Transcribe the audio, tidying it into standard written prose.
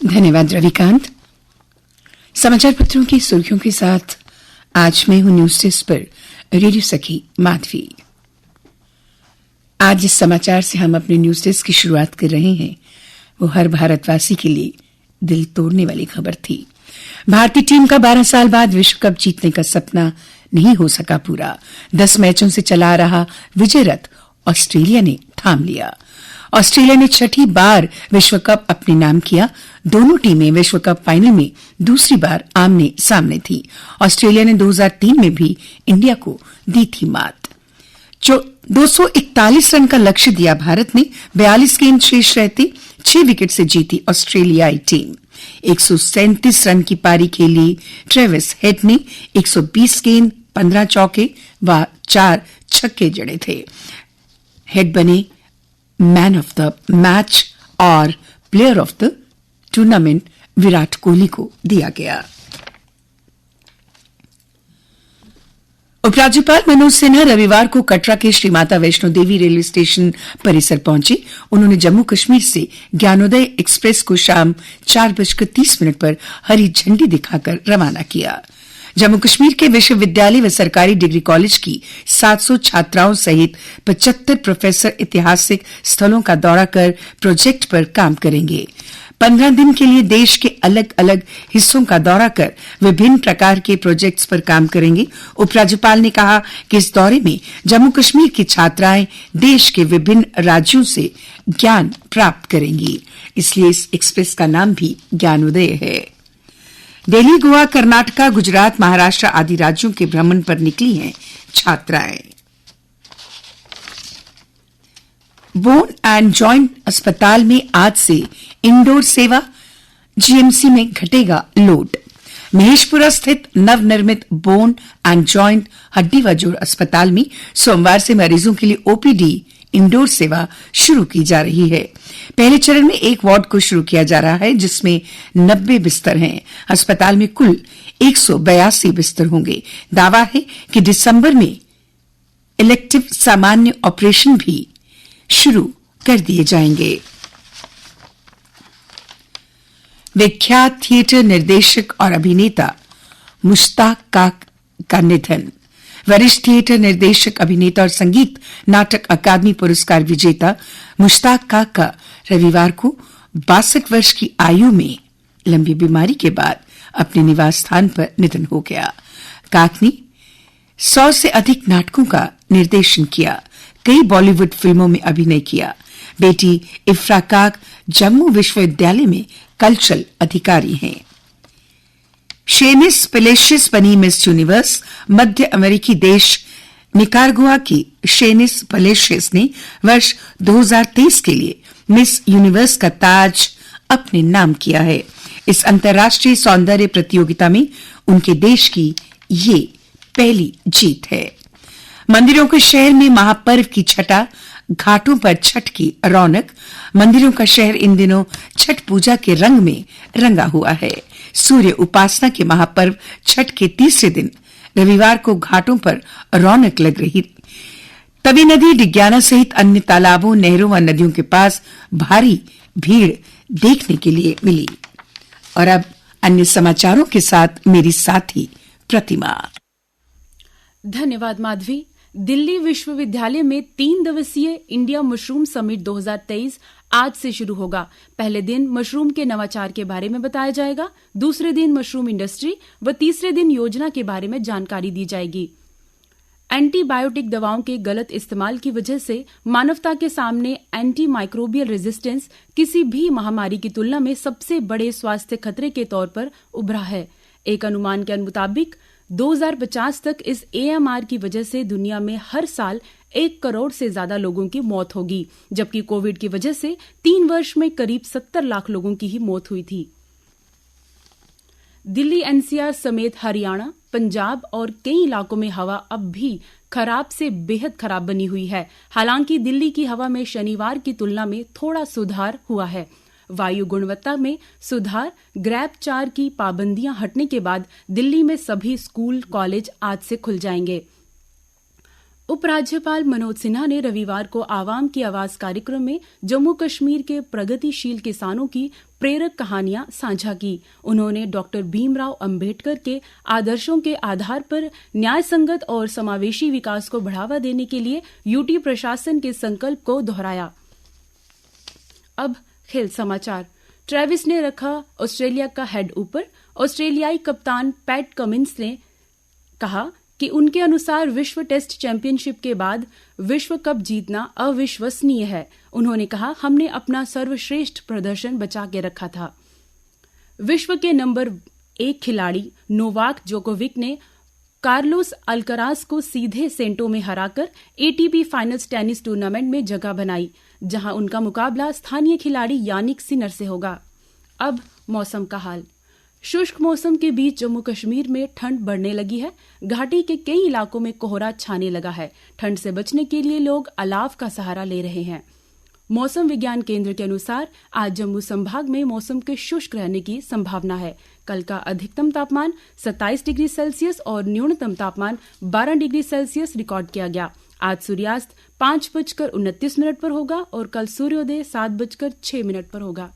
धन्यवाद रविकांत। समाचार पत्रों की सुर्खियों के साथ आज मैं हूं न्यूज डेस्क पर रेडियो सखी माधवी। आज जिस समाचार से हम अपने न्यूज डेस्क की शुरुआत कर रहे हैं वो हर भारतवासी के लिए दिल तोड़ने वाली खबर थी। भारतीय टीम का 12 साल बाद विश्व कप जीतने का सपना नहीं हो सका पूरा। 10 मैचों से चला रहा विजय रथ ऑस्ट्रेलिया ने थाम लिया। ऑस्ट्रेलिया ने छठी बार विश्व कप अपने नाम किया। दोनों टीमें विश्व कप फाइनल में दूसरी बार आमने सामने थी। ऑस्ट्रेलिया ने 2003 में भी इंडिया को दी थी मात। 241 रन का लक्ष्य दिया भारत ने। 42 गेंद शेष रहते 6 विकेट से जीती ऑस्ट्रेलियाई टीम। 137 रन की पारी खेली ट्रेविस हेड ने। 120 गेंद 15 चौके व 4 छक्के जड़े थे। हेड बने मैन ऑफ द मैच और player of the tournament Virat Kohli को दिया गया। उपराज्यपाल मनोज सिन्हा रविवार को कटरा के श्री माता वैष्णो देवी रेलवे स्टेशन परिसर पहुंचे। उन्होंने जम्मू कश्मीर से ज्ञानोदय एक्सप्रेस को शाम 4:30 पर हरी झंडी दिखाकर रवाना किया। जम्मू कश्मीर के विश्वविद्यालय व सरकारी डिग्री कॉलेज की 700 छात्राओं सहित 75 प्रोफेसर ऐतिहासिक स्थलों का दौरा कर प्रोजेक्ट पर काम करेंगे। 15 दिन के लिए देश के अलग अलग हिस्सों का दौरा कर विभिन्न प्रकार के प्रोजेक्ट्स पर काम करेंगे। उपराज्यपाल ने कहा कि इस दौरे में जम्मू कश्मीर की छात्राएं देश के विभिन्न राज्यों से ज्ञान प्राप्त करेंगी। इसलिए इस एक्सप्रेस का नाम भी ज्ञानोदय है। दिल्ली, गोवा, कर्नाटका, गुजरात, महाराष्ट्र आदि राज्यों के भ्रमण पर निकली हैं छात्राएं। बोन एंड जॉइंट अस्पताल में आज से इंडोर सेवा। जीएमसी में घटेगा लोड। महेशपुरा स्थित नवनिर्मित बोन एंड जॉइंट हड्डी व जोड़ अस्पताल में सोमवार से मरीजों के लिए ओपीडी इंडोर सेवा शुरू की जा रही है। पहले चरण में एक वार्ड को शुरू किया जा रहा है जिसमें 90 बिस्तर हैं। अस्पताल में कुल 182 बिस्तर होंगे। दावा है कि दिसंबर में इलेक्टिव सामान्य ऑपरेशन भी शुरू कर दिए जाएंगे। विख्यात थिएटर निर्देशक और अभिनेता मुश्ताक काक का निधन। वरिष्ठ थिएटर निर्देशक, अभिनेता और संगीत नाटक अकादमी पुरस्कार विजेता मुश्ताक काक का रविवार को 62 वर्ष की आयु में लंबी बीमारी के बाद अपने निवास स्थान पर निधन हो गया। काक ने 100 से अधिक नाटकों का निर्देशन किया। कई बॉलीवुड फिल्मों में अभिनय किया। बेटी इफ्रा काक जम्मू विश्वविद्यालय में कल्चरल अधिकारी हैं। शेनिस पेलेशियस बनी मिस यूनिवर्स। मध्य अमेरिकी देश निकारागुआ की शेनिस पेलेशियस ने वर्ष 2023 के लिए मिस यूनिवर्स का ताज अपने नाम किया है। इस अंतर्राष्ट्रीय सौंदर्य प्रतियोगिता में उनके देश की ये पहली जीत है। मंदिरों के शहर में महापर्व की छठा। घाटों पर छठ की रौनक। मंदिरों का शहर इन दिनों छठ पूजा के रंग में रंगा हुआ है। सूर्य उपासना के महापर्व छठ के तीसरे दिन रविवार को घाटों पर रौनक लग रही। तवी नदी, डिग्याना सहित अन्य तालाबों, नहरों व नदियों के पास भारी भीड़ देखने के लिए मिली। और अब अन्य समाचारों के साथ मेरी साथी प्रतिमा। धन्यवाद माधवी। दिल्ली विश्वविद्यालय में 3 दिवसीय इंडिया मशरूम समिट 2023 आज से शुरू होगा। पहले दिन मशरूम के नवाचार के बारे में बताया जाएगा, दूसरे दिन मशरूम इंडस्ट्री व तीसरे दिन योजना के बारे में जानकारी दी जाएगी। एंटीबायोटिक दवाओं के गलत इस्तेमाल की वजह से मानवता के सामने एंटी माइक्रोबियल रेजिस्टेंस किसी भी महामारी की तुलना में सबसे बड़े स्वास्थ्य खतरे के तौर पर उभरा है। एक अनुमान के मुताबिक 2050 तक इस AMR की वजह से दुनिया में हर साल 1 करोड़ से ज्यादा लोगों की मौत होगी, जबकि कोविड की वजह से 3 वर्ष में करीब 70 लाख लोगों की ही मौत हुई थी। दिल्ली NCR समेत हरियाणा, पंजाब और कई इलाकों में हवा अब भी खराब से बेहद खराब बनी हुई है। हालांकि दिल्ली की हवा में शनिवार की तुलना में थोड़ा सुधार हुआ है। वायु गुणवत्ता में सुधार। ग्रैब 4 की पाबंदियां हटने के बाद दिल्ली में सभी स्कूल, कॉलेज आज से खुल जाएंगे। उपराज्यपाल मनोज सिन्हा ने रविवार को आवाम की आवाज कार्यक्रम में जम्मू कश्मीर के प्रगतिशील किसानों की प्रेरक कहानियां साझा की। उन्होंने डॉक्टर भीमराव अंबेडकर के आदर्शों के आधार पर न्याय संगत और समावेशी विकास को बढ़ावा देने के लिए यूटी प्रशासन के संकल्प को दोहराया। अब खेल समाचार। ट्रेविस ने रखा ऑस्ट्रेलिया का हेड ऊपर। ऑस्ट्रेलियाई कप्तान पैट कमिंस ने कहा कि उनके अनुसार विश्व टेस्ट चैंपियनशिप के बाद विश्व कप जीतना अविश्वसनीय है। उन्होंने कहा, हमने अपना सर्वश्रेष्ठ प्रदर्शन बचा के रखा था। विश्व के नंबर 1 खिलाड़ी नोवाक जोकोविक ने कार्लोस अल्कराज को सीधे सेंटो में हराकर एटीपी फाइनल्स टेनिस टूर्नामेंट में जगह बनाई, जहां उनका मुकाबला स्थानीय खिलाड़ी यानिक सिनर से होगा। अब मौसम का हाल। शुष्क मौसम के बीच जम्मू कश्मीर में ठंड बढ़ने लगी है। घाटी के कई इलाकों में कोहरा छाने लगा है। ठंड से बचने के लिए लोग अलाव का सहारा ले रहे हैं। मौसम विज्ञान केंद्र के अनुसार आज जम्मू संभाग में मौसम के शुष्क रहने की संभावना है। कल का अधिकतम तापमान 27 डिग्री सेल्सियस और न्यूनतम तापमान 12 डिग्री सेल्सियस रिकॉर्ड किया गया। आज सूर्यास्त 5:29 पर होगा और कल सूर्योदय 7:06 पर होगा।